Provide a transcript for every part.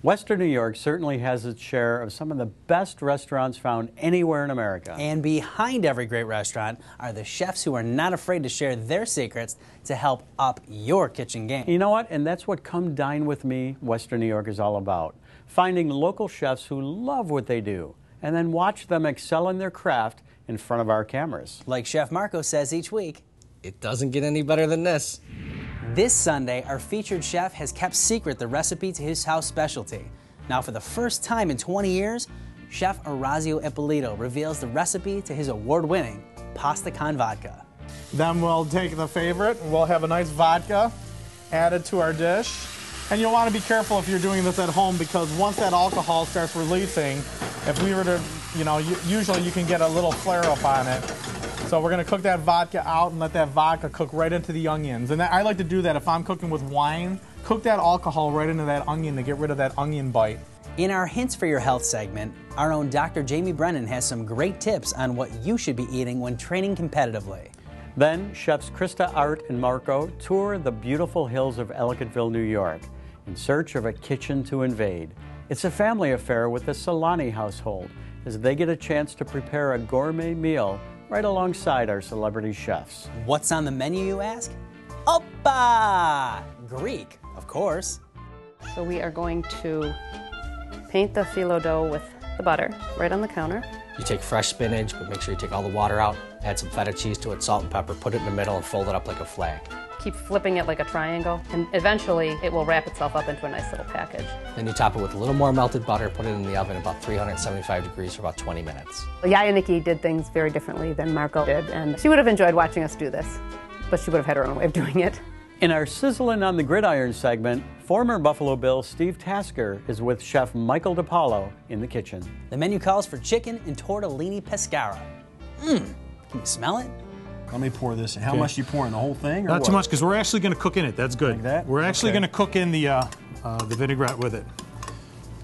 Western New York certainly has its share of some of the best restaurants found anywhere in America. And behind every great restaurant are the chefs who are not afraid to share their secrets to help up your kitchen game. You know what? And that's what Come Dine With Me, Western New York is all about. Finding local chefs who love what they do and then watch them excel in their craft in front of our cameras. Like Chef Marco says each week, it doesn't get any better than this. This Sunday, our featured chef has kept secret the recipe to his house specialty. Now, for the first time in 20 years, Chef Orazio Ippolito reveals the recipe to his award-winning pasta con vodka. Then we'll take the favorite, and we'll have a nice vodka added to our dish. And you'll want to be careful if you're doing this at home, because once that alcohol starts releasing, if we were to, usually you can get a little flare-up on it. So we're going to cook that vodka out and let that vodka cook right into the onions. And I like to do that if I'm cooking with wine. Cook that alcohol right into that onion to get rid of that onion bite. In our Hints for Your Health segment, our own Dr. Jamie Brennan has some great tips on what you should be eating when training competitively. Then, chefs Krista, Art, and Marco tour the beautiful hills of Ellicottville, New York, in search of a kitchen to invade. It's a family affair with the Solani household, as they get a chance to prepare a gourmet meal right alongside our celebrity chefs. What's on the menu, you ask? Oppa! Greek, of course. So we are going to paint the phyllo dough with the butter right on the counter. You take fresh spinach, but make sure you take all the water out, add some feta cheese to it, salt and pepper, put it in the middle and fold it up like a flag. Keep flipping it like a triangle, and eventually it will wrap itself up into a nice little package. Then you top it with a little more melted butter, put it in the oven about 375 degrees for about 20 minutes. Yaya Nikki did things very differently than Marco did, and she would have enjoyed watching us do this, but she would have had her own way of doing it. In our Sizzling on the Gridiron segment, former Buffalo Bill Steve Tasker is with Chef Michael DiPaolo in the kitchen. The menu calls for chicken and tortellini pescara. Can you smell it? Let me pour this in. How much do you pour in? The whole thing? Or Not what? too much, because we're actually going to cook in it. That's good. Like that? We're actually Okay. going to cook in the vinaigrette with it.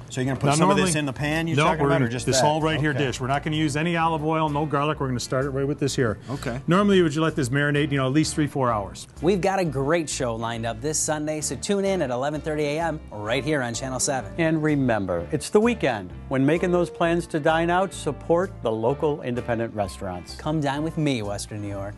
So you're going to put some of this in the pan you're talking about, or just this that? whole right here Okay. dish. We're not going to use any olive oil, no garlic. We're going to start it right with this here. Okay. Normally, would you let this marinate, at least 3-4 hours? We've got a great show lined up this Sunday, so tune in at 11:30 a.m. right here on Channel 7. And remember, it's the weekend. When making those plans to dine out, support the local independent restaurants. Come dine with me, Western New York.